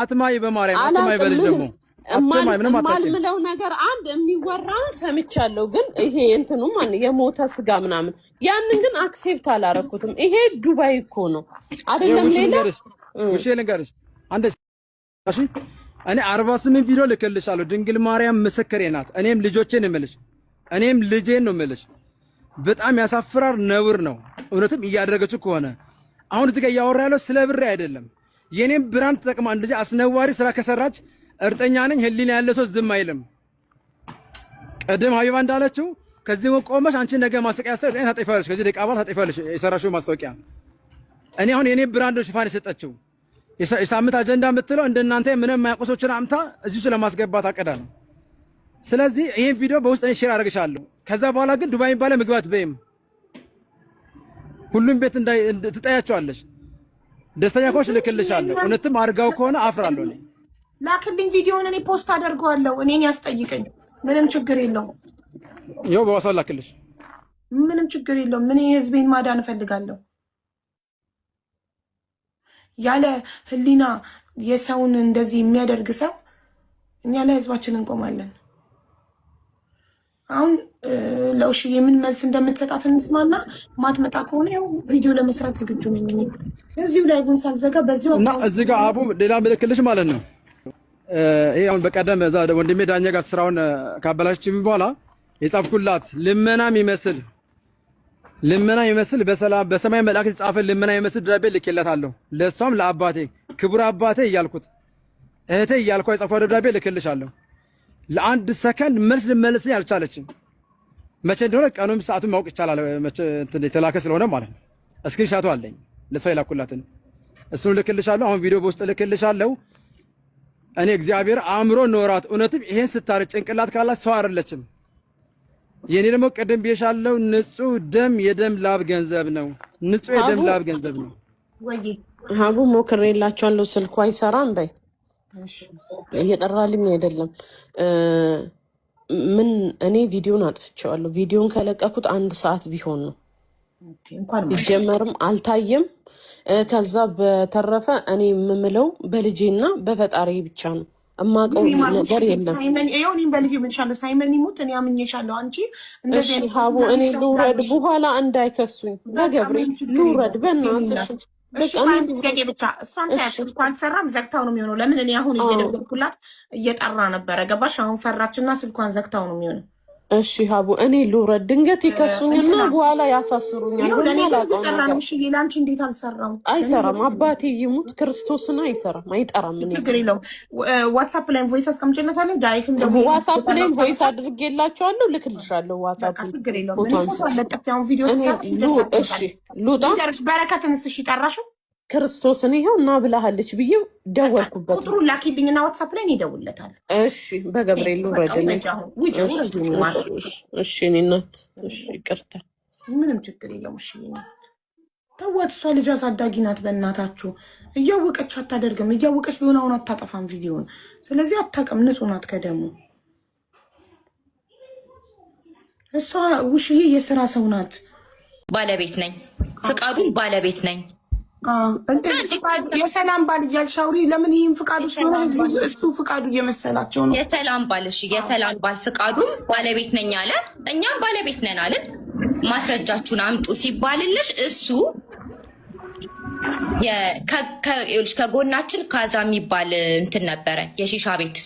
አትማይ በማርያም አትማይ በልጅ ደግሞ ማልምለው ነገር አንድ የሚወራ ሰምቻለሁ፣ ግን ይሄ እንትኑ ማን የሞተ ስጋ ምናምን ያንን ግን አክሴፕት አላረኩትም። ይሄ ዱባይ እኮ ነው አይደለም ሌላ ውሽ ልንገርሽ አንድ እሺ እኔ 48 ቪዲዮ ልክልሻለሁ። ድንግል ማርያም ምስክሬ ናት። እኔም ልጆቼን እምልሽ እኔም ልጄን ነው እምልሽ። በጣም ያሳፍራር ነውር ነው። እውነትም እያደረገችው ከሆነ አሁን እዚህ ጋር እያወራ ያለው ስለ ብር አይደለም። የኔም ብራንድ ተጠቅማ እንደዚህ አስነዋሪ ስራ ከሰራች እርጠኛ ነኝ ህሊና ያለ ሰው ዝም አይልም። ቀደም ሀቢባ እንዳለችው ከዚህ ቆመሽ አንቺ ነገ ማስጠቂያ ሰር እኔ ታጠፋለሽ፣ ከዚህ ደቂቃ በኋላ ታጠፋለሽ የሰራሽው ማስታወቂያ። እኔ አሁን የኔ ብራንድ ሽፋን የሰጠችው የሳምንት አጀንዳ የምትለው እንደናንተ ምንም የማያውቁሶችን አምታ እዚሁ ስለማስገባት አቀዳ ነው። ስለዚህ ይሄን ቪዲዮ በውስጥ እኔ ሼር አድርግሻለሁ። ከዛ በኋላ ግን ዱባይ የሚባለው ምግባት በይም ሁሉም ቤት ትጠያቸዋለሽ። ደስተኛ ከሆንሽ ልክልሻለሁ። እውነትም አድርጋው ከሆነ አፍራለሁ። እኔ ላክልኝ ቪዲዮውን እኔ ፖስት አደርገዋለሁ። እኔን ያስጠይቀኝ ምንም ችግር የለውም። ይኸው በዋሳው ላክልሽ ምንም ችግር የለውም። ምን የህዝቤን ማዳን እፈልጋለሁ። ያለ ህሊና የሰውን እንደዚህ የሚያደርግ ሰው እኛ ለህዝባችን እንቆማለን። አሁን ለውሽዬ ምን መልስ እንደምትሰጣት እንስማና ማትመጣ ከሆነ ያው ቪዲዮ ለመስራት ዝግጁ ነኝ። እዚሁ ላይ ጉን ሳልዘጋ በዚሁ እና እዚህ ጋር አቡ ሌላ ምልክልሽ ማለት ነው። ይሄ አሁን በቀደም እዛ ወንድሜ ዳኛ ጋር ስራውን ካበላሽችኝ በኋላ የጻፍኩላት ልመናም ይመስል በሰማይ መልአክ የተጻፈ ልመና ይመስል ደብዳቤ ልኬላታለሁ። ለሷም ለአባቴ ክቡር አባቴ እያልኩት እህቴ እያልኳት የጻፍኩት ደብዳቤ ልክልሻለሁ። ለአንድ ሰከንድ መልስ ልመልስልኝ አልቻለችም። መቼ እንደሆነ ቀኑም ሰዓቱን ማወቅ ይቻላል። መቼ እንትን የተላከ ስለሆነ ማለት ነው። እስክሪንሻቱ አለኝ ለሷ የላኩላትን እሱን ልክልሻለሁ። አሁን ቪዲዮ በውስጥ ልክልሻለሁ። እኔ እግዚአብሔር አእምሮ ኖራት እውነትም ይሄን ስታረቅ ጭንቅላት ካላት ሰው አይደለችም። የኔ ደግሞ ቀደም ብዬሻለሁ፣ ንጹህ ደም የደም ላብ ገንዘብ ነው። ንጹህ የደም ላብ ገንዘብ ነው። ወይ ሀቡ ሞክሬላችኋለሁ፣ ስልኩ አይሰራም። በይ እየጠራልኝ አይደለም። ምን እኔ ቪዲዮን አጥፍቼዋለሁ። ቪዲዮን ከለቀኩት 1 ሰዓት ቢሆን ነው። ይጀመርም አልታየም። ከዛ በተረፈ እኔ የምምለው በልጄና በፈጣሪ ብቻ ነው። እማቀው ነገር የለም። እኔም በልጄ ምንሻለሁ። ሳይመን ይሙት እኔ አምኜሻለሁ። አንቺ እንደዚህ ሀቡ እኔ ልውረድ በኋላ እንዳይከሱኝ። በገብርኤል ልውረድ በእናትሽ። እሺ ታንገጌ ብቻ እሷን ታያት እንኳን ሰራም ዘግታው ነው የሚሆነው። ለምን እኔ አሁን እየደወልኩላት እየጠራ ነበረ። ገባሽ? አሁን ፈራችና ስልኳን ዘግታው ነው የሚሆነው። እሺ ሀቡ እኔ ልውረድ፣ ድንገት ይከሱኝና በኋላ ያሳስሩኛል። ለአንቺ እንዴት አልሰራም? አይሰራም። አባቴ ይሙት ክርስቶስን አይሰራም፣ አይጠራም። ችግር የለውም። ዋትሳፕ ላይም ቮይስ አስቀምጬለታለሁ። ዳይሬክትም ደግሞ ዋትሳፕ ላይም ቮይስ አድርጌላቸዋለሁ፣ ልክልሻለሁ። ዋትሳፕ ችግር የለውም። ቪዲዮ ሉጣ በረከትንስ እሺ ጠራሽው? ክርስቶስን ይኸው እና ብላሃለች ብዬ ደወልኩበት። ቁጥሩን ላኪልኝና ዋትሳፕ ላይ ይደውልለታል። እሺ በገብርኤል ወረደልኝ። እሺ እኔ እናት እሺ ይቅርታ፣ ምንም ችግር የለም። እሺ ተዋት፣ እሷ ልጅ አሳዳጊ ናት። በእናታችሁ እያወቀች አታደርግም። እያወቀች ቢሆን አሁን አታጠፋም ቪዲዮን። ስለዚህ አታውቅም፣ ንጹህ ናት ከደሙ። እሷ ውሽዬ የስራ ሰው ናት። ባለቤት ነኝ፣ ፍቃዱን ባለቤት ነኝ። የሰላም ባል እያልሽ አውሪ። ለምን ይህም ፍቃዱ ስለሆነ እሱ ፍቃዱ እየመሰላቸው ነው። የሰላም ባል እሺ፣ የሰላም ባል ፍቃዱን ባለቤት ነኝ አለ። እኛም ባለቤት ነን አለን። ማስረጃችሁን አምጡ ሲባልልሽ እሱ ከጎናችን ካዛ የሚባል እንትን ነበረ፣ የሺሻ ቤት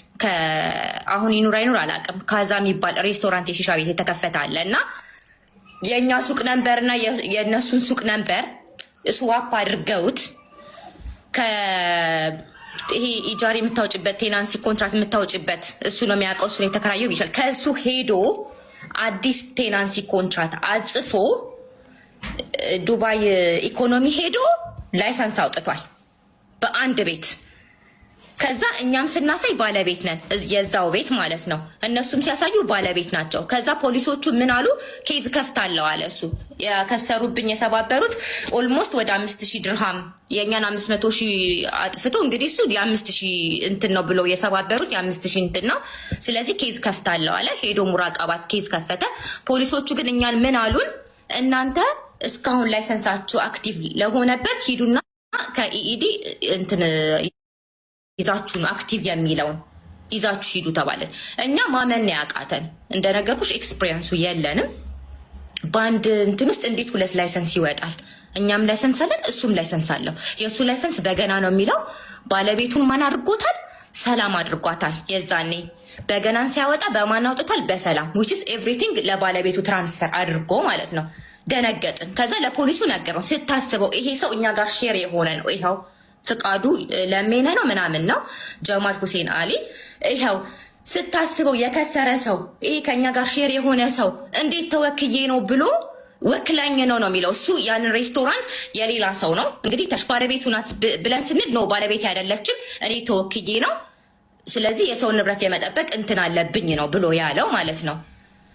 አሁን ይኑር አይኑር አላውቅም። ካዛ የሚባል ሬስቶራንት የሺሻ ቤት የተከፈተ አለ እና የእኛ ሱቅ ነንበርና የእነሱን ሱቅ ነንበር ስዋፕ አድርገውት ይሄ ኢጃሪ የምታወጭበት ቴናንሲ ኮንትራክት የምታወጭበት እሱ ነው የሚያውቀው። እሱ ነው የተከራየው ይሻል። ከእሱ ሄዶ አዲስ ቴናንሲ ኮንትራክት አጽፎ ዱባይ ኢኮኖሚ ሄዶ ላይሰንስ አውጥቷል በአንድ ቤት። ከዛ እኛም ስናሳይ ባለቤት ነን የዛው ቤት ማለት ነው። እነሱም ሲያሳዩ ባለቤት ናቸው። ከዛ ፖሊሶቹ ምን አሉ? ኬዝ ከፍታለው አለ እሱ። የከሰሩብኝ የሰባበሩት ኦልሞስት ወደ 5000 ድርሃም የእኛን 500,000 አጥፍቶ እንግዲህ እሱ የ5000 እንትን ነው ብሎ የሰባበሩት የ5000 እንትን ነው። ስለዚህ ኬዝ ከፍታለው አለ። ሄዶ ሙራቃባት ኬዝ ከፈተ። ፖሊሶቹ ግን እኛን ምን አሉን? እናንተ እስካሁን ላይሰንሳችሁ አክቲቭ ለሆነበት ሂዱና ከኢኢዲ እንትን ይዛችሁ ነው አክቲቭ የሚለውን ይዛችሁ ሂዱ ተባለን። እኛ ማመን ያቃተን እንደነገርኩሽ ኤክስፒሪየንሱ የለንም። በአንድ እንትን ውስጥ እንዴት 2 ላይሰንስ ይወጣል? እኛም ላይሰንስ አለን፣ እሱም ላይሰንስ አለው። የእሱ ላይሰንስ በገና ነው የሚለው። ባለቤቱን ማን አድርጎታል? ሰላም አድርጓታል። የዛኔ በገናን ሲያወጣ በማን አውጥቷል? በሰላም which is everything ለባለቤቱ ትራንስፈር አድርጎ ማለት ነው። ደነገጥን። ከዛ ለፖሊሱ ነገረው። ስታስበው ይሄ ሰው እኛ ጋር ሼር የሆነ ነው። ይኸው ፍቃዱ ለሜነ ነው ምናምን ነው ጀማል ሁሴን አሊ። ይኸው ስታስበው የከሰረ ሰው ይሄ ከኛ ጋር ሼር የሆነ ሰው እንዴት ተወክዬ ነው ብሎ ወክላኝ ነው የሚለው። እሱ ያንን ሬስቶራንት የሌላ ሰው ነው እንግዲህ ባለቤቱ ናት ብለን ስንል ነው ባለቤት አይደለችም፣ እኔ ተወክዬ ነው። ስለዚህ የሰውን ንብረት የመጠበቅ እንትን አለብኝ ነው ብሎ ያለው ማለት ነው።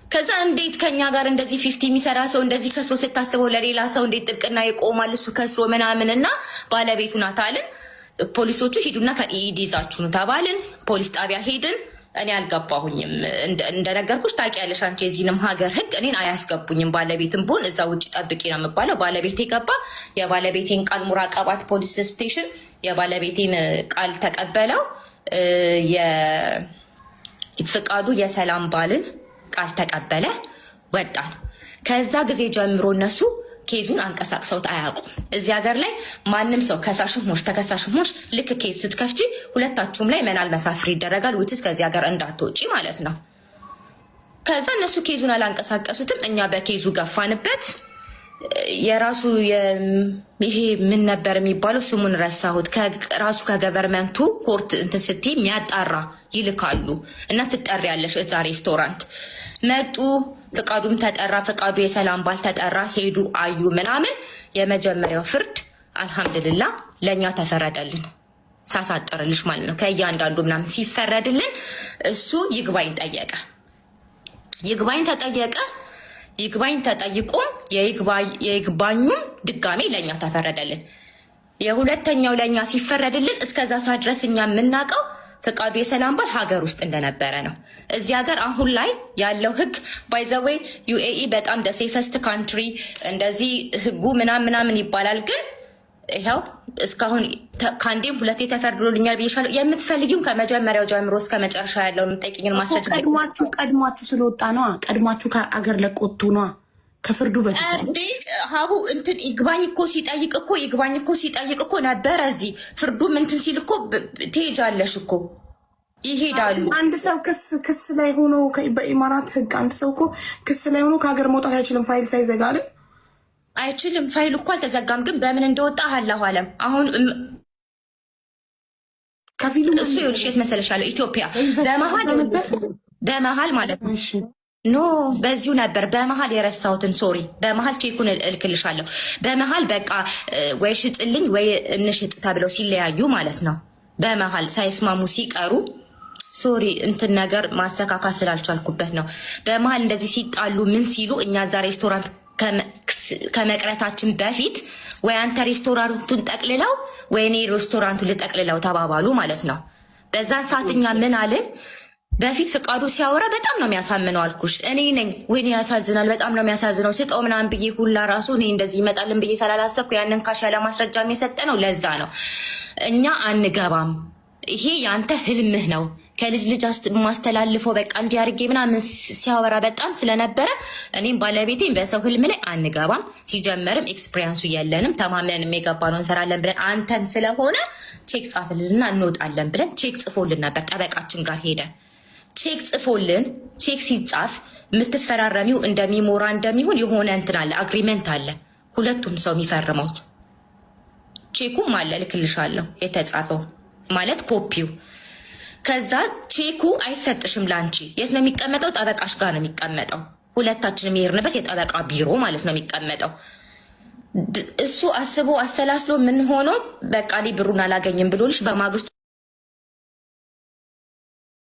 ከዛ እንዴት ከኛ ጋር እንደዚህ 50 የሚሰራ ሰው እንደዚህ ከስሮ ስታስበው ለሌላ ሰው እንዴት ጥብቅና ይቆማል? እሱ ከስሮ ምናምንና ባለቤቱ ናት አልን። ፖሊሶቹ ሂዱና ከኢዲ ይዛችሁ ነው ተባልን። ፖሊስ ጣቢያ ሄድን። እኔ አልገባሁኝም። እንደነገርኩሽ ታውቂያለሽ አንቺ የዚህንም ሀገር ሕግ እኔን አያስገቡኝም። ባለቤትም ብሆን እዛ ውጭ ጠብቂ ነው የምባለው። ባለቤቴ ገባ። የባለቤቴን ቃል ሙራቀባት ፖሊስ ስቴሽን የባለቤቴን ቃል ተቀበለው። የፍቃዱ የሰላም ባልን ቃል ተቀበለ። ወጣን። ከዛ ጊዜ ጀምሮ እነሱ ኬዙን አንቀሳቅሰውት አያውቁም። እዚህ ሀገር ላይ ማንም ሰው ከሳሽም ሆንሽ ተከሳሽም ሆንሽ ልክ ኬዝ ስትከፍቺ ሁለታችሁም ላይ መናል መሳፍር ይደረጋል። ውጭስ ከዚህ ሀገር እንዳትወጪ ማለት ነው። ከዛ እነሱ ኬዙን አላንቀሳቀሱትም። እኛ በኬዙ ገፋንበት። የራሱ ይሄ ምን ነበር የሚባለው ስሙን ረሳሁት። ራሱ ከገቨርመንቱ ኮርት እንትን ስትይ የሚያጣራ ይልካሉ እና ትጠሪያለሽ። እዛ ሬስቶራንት መጡ። ፍቃዱም ተጠራ። ፍቃዱ የሰላም ባል ተጠራ። ሄዱ አዩ ምናምን። የመጀመሪያው ፍርድ አልሐምድልላ ለእኛ ተፈረደልን። ሳሳጥርልሽ ማለት ነው። ከእያንዳንዱ ምናምን ሲፈረድልን እሱ ይግባኝ ጠየቀ። ይግባኝ ተጠየቀ። ይግባኝ ተጠይቆ የይግባኙም ድጋሜ ለእኛ ተፈረደልን። የሁለተኛው ለእኛ ሲፈረድልን እስከዛ ሰዓት ድረስ እኛ የምናውቀው ፍቃዱ የሰላም ባል ሀገር ውስጥ እንደነበረ ነው። እዚህ ሀገር አሁን ላይ ያለው ህግ ባይዘዌይ ዩኤኢ በጣም ሴፈስት ካንትሪ እንደዚህ ህጉ ምናምን ይባላል። ግን ይኸው እስካሁን ከአንዴም 2 ተፈርዶልኛል ብዬሻለሁ። የምትፈልጊውን ከመጀመሪያው ጀምሮ እስከ መጨረሻ ያለውን የምጠይቅኝን ማስረጃ ቀድሟችሁ ስለወጣ ነዋ። ቀድሟችሁ ከአገር ለቆቱ ነዋ። ከፍርዱ በፊት ሀቡ እንትን ይግባኝ እኮ ሲጠይቅ እኮ ነበረ። እዚህ ፍርዱም እንትን ሲል እኮ ትሄጃለሽ እኮ ይሄዳሉ። አንድ ሰው ክስ ላይ ሆኖ በኢማራት ህግ አንድ ሰው እኮ ክስ ላይ ሆኖ ከሀገር መውጣት አይችልም። ፋይል ሳይዘጋ አይችልም። ፋይሉ እኮ አልተዘጋም፣ ግን በምን እንደወጣ አላሁ አለም። አሁን ከፊሉ እሱ ይኸውልሽ የት መሰለሻለሁ ኢትዮጵያ በመሀል ማለት ነው። ኖ በዚሁ ነበር በመሀል የረሳሁትን ሶሪ። በመሀል ቼኩን እልክልሻለሁ። በመሀል በቃ ወይ ሽጥልኝ ወይ እንሽጥ ተብለው ሲለያዩ ማለት ነው። በመሀል ሳይስማሙ ሲቀሩ ሶሪ እንትን ነገር ማስተካከል ስላልቻልኩበት ነው። በመሀል እንደዚህ ሲጣሉ ምን ሲሉ እኛ እዛ ሬስቶራንት ከመቅረታችን በፊት ወይ አንተ ሬስቶራንቱን ጠቅልለው ወይ እኔ ሬስቶራንቱን ልጠቅልለው ተባባሉ ማለት ነው። በዛን ሰዓት እኛ ምን አልን? በፊት ፍቃዱ ሲያወራ በጣም ነው የሚያሳምነው አልኩሽ። እኔ ነኝ ወይኔ ያሳዝናል፣ በጣም ነው የሚያሳዝነው ስጠው ምናምን ብዬ ሁላ ራሱ እኔ እንደዚህ ይመጣልን ብዬ ስላላሰብኩ ያንን ካሽ ያለ ማስረጃ የሰጠ ነው። ለዛ ነው እኛ አንገባም፣ ይሄ የአንተ ህልምህ ነው ከልጅ ልጅ ማስተላልፈው በቃ እንዲያርጌ ምናምን ሲያወራ በጣም ስለነበረ እኔም ባለቤቴም በሰው ህልም ላይ አንገባም። ሲጀመርም ኤክስፒሪየንሱ የለንም። ተማምነንም የገባ ነው እንሰራለን ብለን አንተን ስለሆነ ቼክ ጻፍልንና እንወጣለን ብለን ቼክ ጽፎልን ነበር። ጠበቃችን ጋር ሄደን ቼክ ጽፎልን ቼክ ሲጻፍ የምትፈራረሚው እንደሚሞራ እንደሚሆን የሆነ እንትን አለ፣ አግሪመንት አለ። ሁለቱም ሰው የሚፈርመው ቼኩም አለ፣ ልክልሻለሁ የተጻፈው ማለት ኮፒው። ከዛ ቼኩ አይሰጥሽም ለአንቺ። የት ነው የሚቀመጠው? ጠበቃሽ ጋር ነው የሚቀመጠው። ሁለታችን የሚሄድንበት የጠበቃ ቢሮ ማለት ነው የሚቀመጠው። እሱ አስቦ አሰላስሎ ምን ሆኖ በቃ እኔ ብሩን አላገኝም ብሎልሽ በማግስቱ